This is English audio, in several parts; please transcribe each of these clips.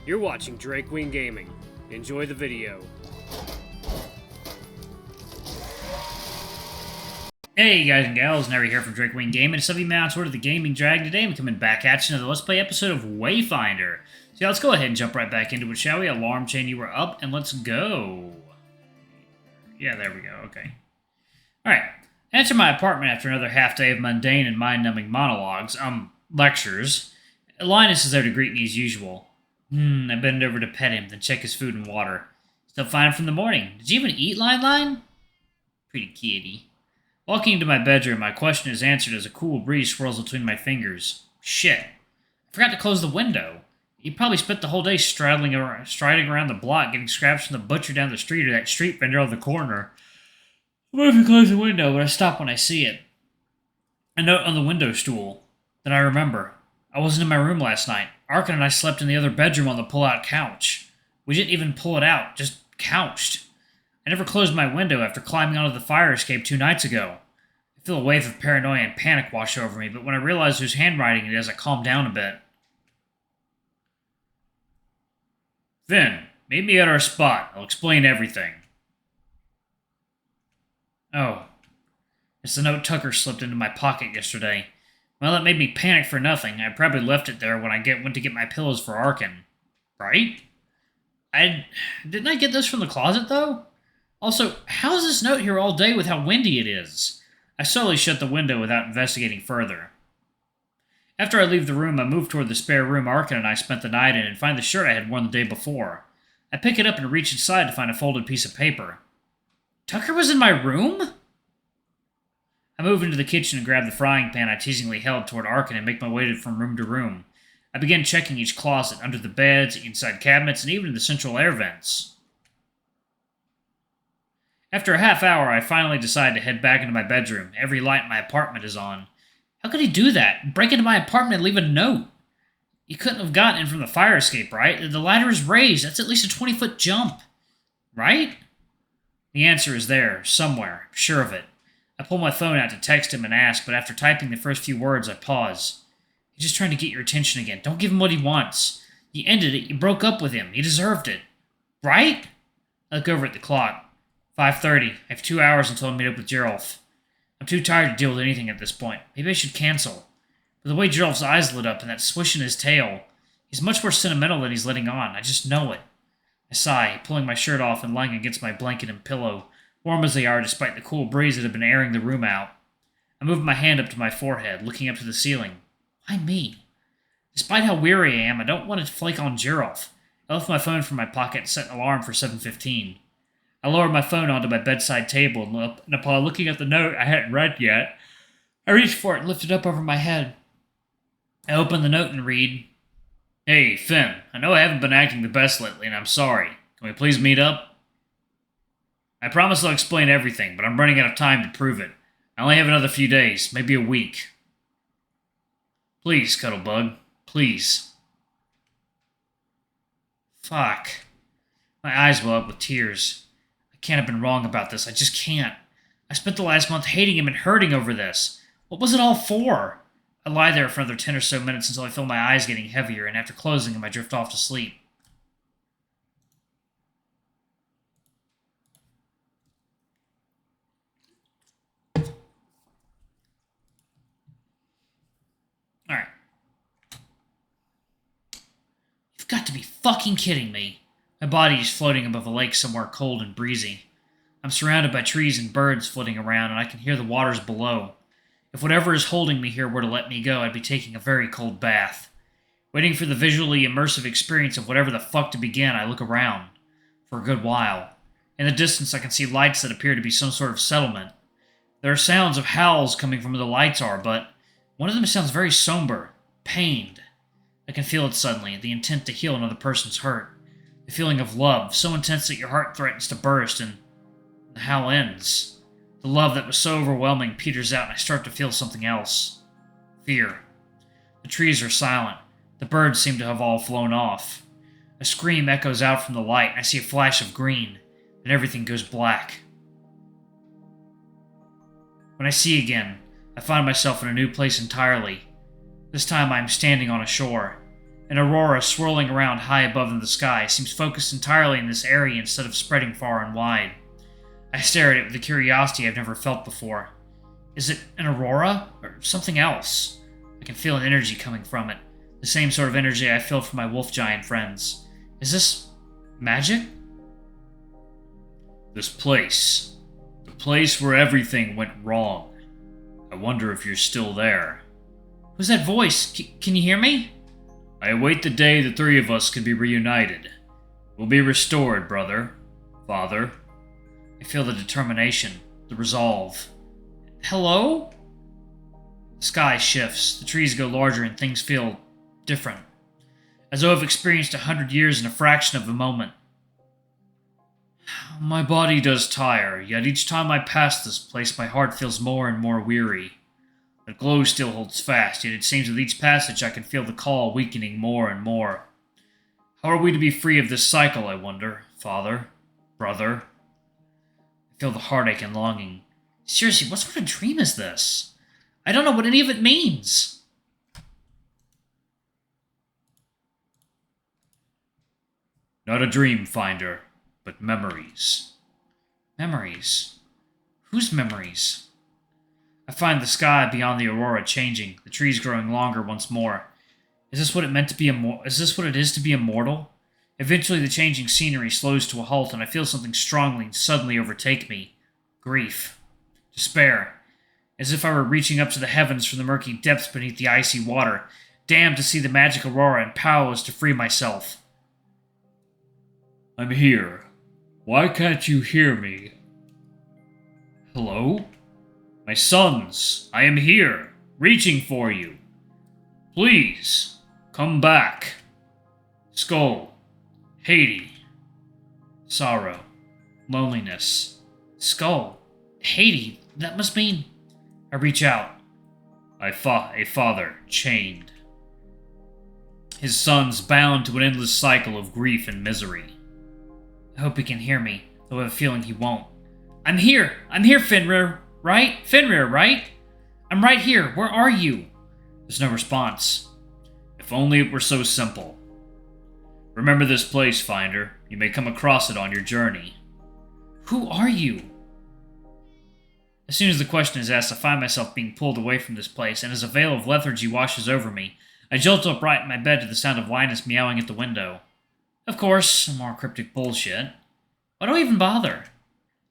You're watching Drake Wing Gaming. Enjoy the video. Hey guys and gals, Nary here from Drake Wing Gaming. It's WMount's Word of the Gaming Drag. Today I'm coming back at you another Let's Play episode of Wayfinder. So yeah, let's go ahead and jump right back into it, shall we? Alarm chain, you were up, and let's go. Yeah, there we go, okay. Alright, enter my apartment after another half day of mundane and mind-numbing monologues, lectures. Linus is there to greet me as usual. I bend over to pet him, then check his food and water. Still fine from the morning. Did you even eat, Line? Pretty kitty. Walking into my bedroom, my question is answered as a cool breeze swirls between my fingers. Shit. I forgot to close the window. He probably spent the whole day striding around the block, getting scraps from the butcher down the street or that street vendor on the corner. I move to close the window, but I stop when I see it. A note on the window stool. Then I remember. I wasn't in my room last night. Arkin and I slept in the other bedroom on the pull-out couch. We didn't even pull it out, just couched. I never closed my window after climbing onto the fire escape 2 nights ago. I feel a wave of paranoia and panic wash over me, but when I realize whose handwriting it is, I calm down a bit. Fynn, meet me at our spot. I'll explain everything. Oh. It's the note Tucker slipped into my pocket yesterday. Well, it made me panic for nothing. I probably left it there when I went to get my pillows for Arkin. Right? Didn't I get this from the closet, though? Also, how's this note here all day with how windy it is? I slowly shut the window without investigating further. After I leave the room, I move toward the spare room Arkin and I spent the night in and find the shirt I had worn the day before. I pick it up and reach inside to find a folded piece of paper. Tucker was in my room? I move into the kitchen and grab the frying pan I teasingly held toward Arkin and make my way from room to room. I begin checking each closet, under the beds, inside cabinets, and even in the central air vents. After a half hour, I finally decide to head back into my bedroom. Every light in my apartment is on. How could he do that? Break into my apartment and leave a note? You couldn't have gotten in from the fire escape, right? The ladder is raised. That's at least a 20-foot jump. Right? The answer is there, somewhere. I'm sure of it. I pull my phone out to text him and ask, but after typing the first few words, I pause. He's just trying to get your attention again. Don't give him what he wants. You ended it. You broke up with him. He deserved it. Right? I look over at the clock. 5:30. I have 2 hours until I meet up with Gerolf. I'm too tired to deal with anything at this point. Maybe I should cancel. But the way Gerolf's eyes lit up and that swish in his tail, he's much more sentimental than he's letting on. I just know it. I sigh, pulling my shirt off and lying against my blanket and pillow, warm as they are despite the cool breeze that had been airing the room out. I move my hand up to my forehead, looking up to the ceiling. Why me? Despite how weary I am, I don't want to flake on Gerolf. I left my phone from my pocket and set an alarm for 7:15. I lowered my phone onto my bedside table, and upon looking at the note I hadn't read yet, I reached for it and lifted it up over my head. I opened the note and read, Hey, Fynn, I know I haven't been acting the best lately, and I'm sorry. Can we please meet up? I promise I'll explain everything, but I'm running out of time to prove it. I only have another few days, maybe a week. Please, Scuttlebug. Please. Fuck. My eyes well up with tears. I can't have been wrong about this. I just can't. I spent the last month hating him and hurting over this. What was it all for? I lie there for another 10 or so minutes until I feel my eyes getting heavier, and after closing them, I drift off to sleep. Alright. You've got to be fucking kidding me. My body is floating above a lake somewhere cold and breezy. I'm surrounded by trees and birds floating around, and I can hear the waters below. If whatever is holding me here were to let me go, I'd be taking a very cold bath. Waiting for the visually immersive experience of whatever the fuck to begin, I look around. For a good while. In the distance, I can see lights that appear to be some sort of settlement. There are sounds of howls coming from where the lights are, but one of them sounds very somber, pained. I can feel it suddenly, the intent to heal another person's hurt. The feeling of love, so intense that your heart threatens to burst, and the howl ends. The love that was so overwhelming peters out, and I start to feel something else. Fear. The trees are silent. The birds seem to have all flown off. A scream echoes out from the light, and I see a flash of green, and everything goes black. When I see again, I find myself in a new place entirely. This time I am standing on a shore. An aurora swirling around high above in the sky seems focused entirely in this area instead of spreading far and wide. I stare at it with a curiosity I've never felt before. Is it an aurora, or something else? I can feel an energy coming from it, the same sort of energy I feel from my wolf giant friends. Is this magic? This place. The place where everything went wrong. I wonder if you're still there. Who's that voice? Can you hear me? I await the day the three of us can be reunited. We'll be restored, brother. Father. I feel the determination, the resolve. Hello? The sky shifts, the trees go larger, and things feel different. As though I've experienced 100 years in a fraction of a moment. My body does tire, yet each time I pass this place, my heart feels more and more weary. The glow still holds fast, yet it seems with each passage I can feel the call weakening more and more. How are we to be free of this cycle, I wonder, Father? Brother? I feel the heartache and longing. Seriously, what sort of dream is this? I don't know what any of it means. Not a dream finder, but memories. Memories? Whose memories? I find the sky beyond the aurora changing, the trees growing longer once more. Is this what it meant to be Is this what it is to be immortal? Eventually the changing scenery slows to a halt, and I feel something strongly and suddenly overtake me. Grief. Despair. As if I were reaching up to the heavens from the murky depths beneath the icy water, damned to see the magic aurora and powerless to free myself. I'm here. Why can't you hear me? Hello? My sons, I am here, reaching for you. Please, come back. Skol. Haiti. Sorrow. Loneliness. Skol. Haiti. That must mean... I reach out. I fought a father chained. His sons bound to an endless cycle of grief and misery. I hope he can hear me, though I have a feeling he won't. I'm here, Fenrir, right? Fenrir, right? I'm right here. Where are you? There's no response. If only it were so simple. Remember this place, Finder. You may come across it on your journey. Who are you? As soon as the question is asked, I find myself being pulled away from this place, and as a veil of lethargy washes over me, I jolt upright in my bed to the sound of Linus meowing at the window. Of course, some more cryptic bullshit. Why do I even bother?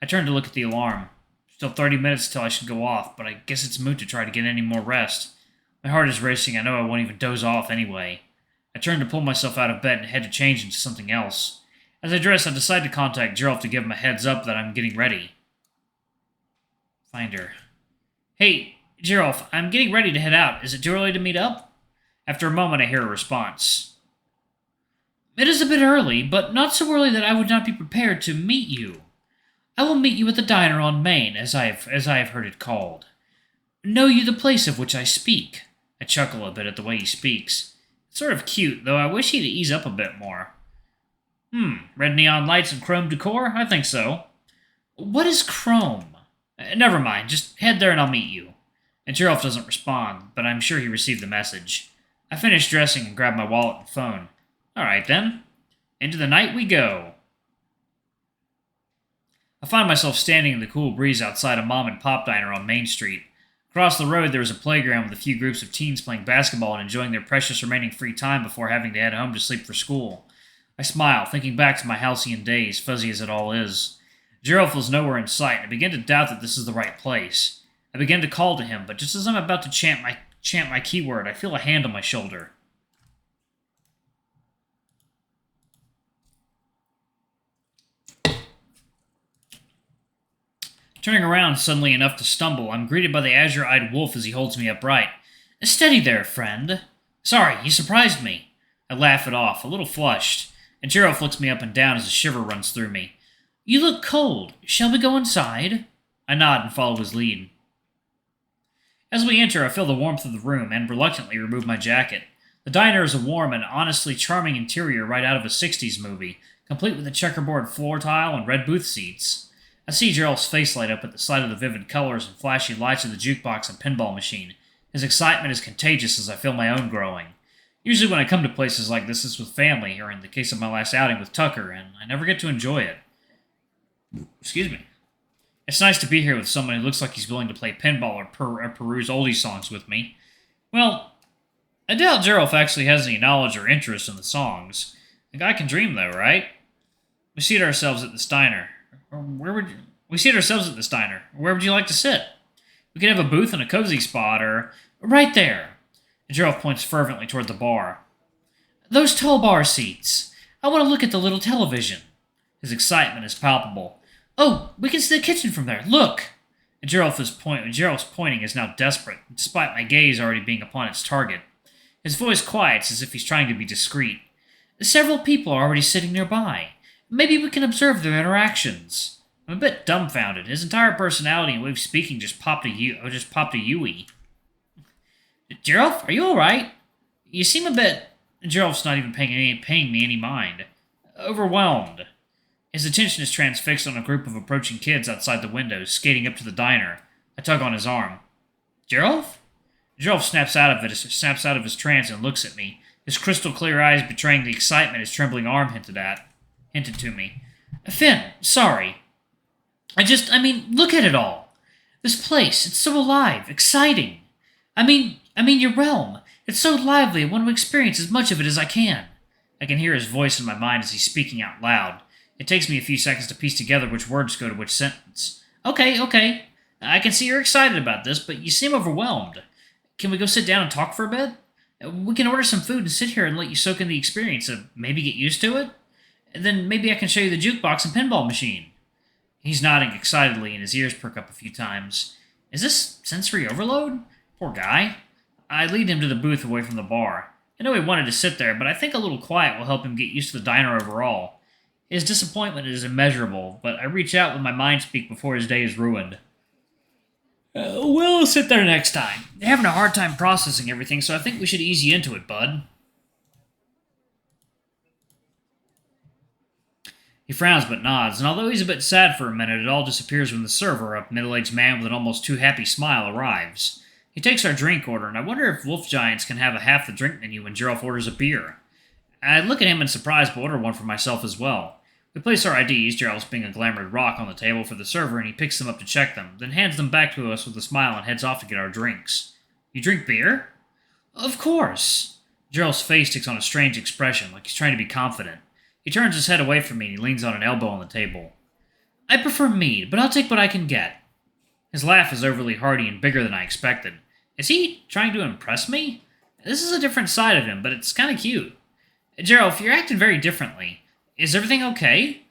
I turn to look at the alarm. Still 30 minutes till I should go off, but I guess it's moot to try to get any more rest. My heart is racing. I know I won't even doze off anyway. I turn to pull myself out of bed and head to change into something else. As I dress, I decide to contact Gerald to give him a heads up that I'm getting ready. Finder. Hey, Gerald, I'm getting ready to head out. Is it too early to meet up? After a moment, I hear a response. It is a bit early, but not so early that I would not be prepared to meet you. I will meet you at the diner on Main, as I have heard it called. Know you the place of which I speak? I chuckle a bit at the way he speaks. It's sort of cute, though I wish he'd ease up a bit more. Red neon lights and chrome decor? I think so. What is chrome? Never mind, just head there and I'll meet you. And Gerald doesn't respond, but I'm sure he received the message. I finish dressing and grab my wallet and phone. Alright then. Into the night we go. I find myself standing in the cool breeze outside a mom-and-pop diner on Main Street. Across the road there is a playground with a few groups of teens playing basketball and enjoying their precious remaining free time before having to head home to sleep for school. I smile, thinking back to my halcyon days, fuzzy as it all is. Gerald was nowhere in sight, and I begin to doubt that this is the right place. I begin to call to him, but just as I'm about to chant my keyword, I feel a hand on my shoulder. Turning around suddenly enough to stumble, I'm greeted by the azure-eyed wolf as he holds me upright. Steady there, friend. Sorry, you surprised me. I laugh it off, a little flushed, and Gerald looks me up and down as a shiver runs through me. You look cold. Shall we go inside? I nod and follow his lead. As we enter, I feel the warmth of the room and reluctantly remove my jacket. The diner is a warm and honestly charming interior right out of a 60s movie, complete with a checkerboard floor tile and red booth seats. I see Gerald's face light up at the sight of the vivid colors and flashy lights of the jukebox and pinball machine. His excitement is contagious as I feel my own growing. Usually when I come to places like this, it's with family, or in the case of my last outing with Tucker, and I never get to enjoy it. Excuse me. It's nice to be here with someone who looks like he's willing to play pinball or peruse oldie songs with me. Well, I doubt Gerald actually has any knowledge or interest in the songs. A guy can dream, though, right? We seat ourselves at this diner. We seat ourselves at this diner? Where would you like to sit? We could have a booth and a cozy spot, or right there. And Gerald points fervently toward the bar. Those tall bar seats. I want to look at the little television. His excitement is palpable. Oh, we can see the kitchen from there. Look! And Gerald's pointing is now desperate, despite my gaze already being upon its target. His voice quiets as if he's trying to be discreet. Several people are already sitting nearby. Maybe we can observe their interactions. I'm a bit dumbfounded. His entire personality and way of speaking just popped a Yui. Gerald, are you alright? You seem a bit... Gerald's not even paying me any mind. Overwhelmed. His attention is transfixed on a group of approaching kids outside the window, skating up to the diner. I tug on his arm. Gerald? Gerald snaps out of his trance and looks at me, his crystal clear eyes betraying the excitement his trembling arm hinted to me. Fynn, sorry. I mean, look at it all. This place, it's so alive, exciting. I mean, your realm. It's so lively, I want to experience as much of it as I can. I can hear his voice in my mind as he's speaking out loud. It takes me a few seconds to piece together which words go to which sentence. Okay. I can see you're excited about this, but you seem overwhelmed. Can we go sit down and talk for a bit? We can order some food and sit here and let you soak in the experience and maybe get used to it? And then maybe I can show you the jukebox and pinball machine. He's nodding excitedly and his ears perk up a few times. Is this sensory overload? Poor guy. I lead him to the booth away from the bar. I know he wanted to sit there, but I think a little quiet will help him get used to the diner overall. His disappointment is immeasurable, but I reach out with my mind speak before his day is ruined. We'll sit there next time. They're having a hard time processing everything, so I think we should ease you into it, bud. He frowns but nods, and although he's a bit sad for a minute, it all disappears when the server, a middle-aged man with an almost too happy smile, arrives. He takes our drink order, and I wonder if wolf giants can have a half the drink menu when Gerald orders a beer. I look at him in surprise but order one for myself as well. We place our IDs, Gerald's being a glamored rock, on the table for the server, and he picks them up to check them, then hands them back to us with a smile and heads off to get our drinks. You drink beer? Of course. Gerald's face takes on a strange expression, like he's trying to be confident. He turns his head away from me and he leans on an elbow on the table. I prefer mead, but I'll take what I can get. His laugh is overly hearty and bigger than I expected. Is he trying to impress me? This is a different side of him, but it's kind of cute. Gerald, you're acting very differently. Is everything okay?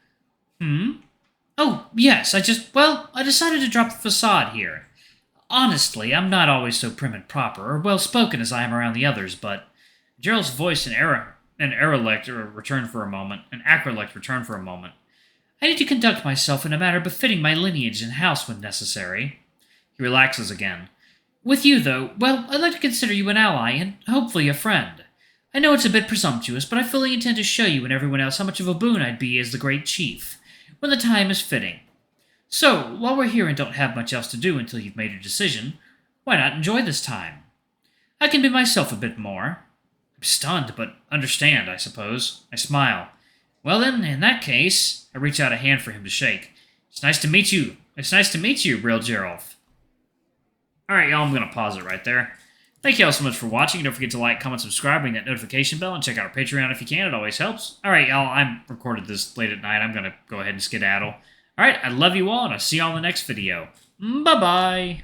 Oh, yes, I decided to drop the facade here. Honestly, I'm not always so prim and proper or well-spoken as I am around the others, but... Gerald's voice and acrolect return for a moment. I need to conduct myself in a manner befitting my lineage and house when necessary. He relaxes again. With you, though, I'd like to consider you an ally and hopefully a friend. I know it's a bit presumptuous, but I fully intend to show you and everyone else how much of a boon I'd be as the great chief, when the time is fitting. So, while we're here and don't have much else to do until you've made your decision, why not enjoy this time? I can be myself a bit more. I'm stunned, but understand, I suppose. I smile. Well then, in that case, I reach out a hand for him to shake. It's nice to meet you, real Gerald. Alright, y'all, I'm going to pause it right there. Thank you all so much for watching. Don't forget to like, comment, subscribe, ring that notification bell, and check out our Patreon if you can. It always helps. Alright, y'all, I'm recorded this late at night. I'm going to go ahead and skedaddle. Alright, I love you all, and I'll see you all in the next video. Bye-bye!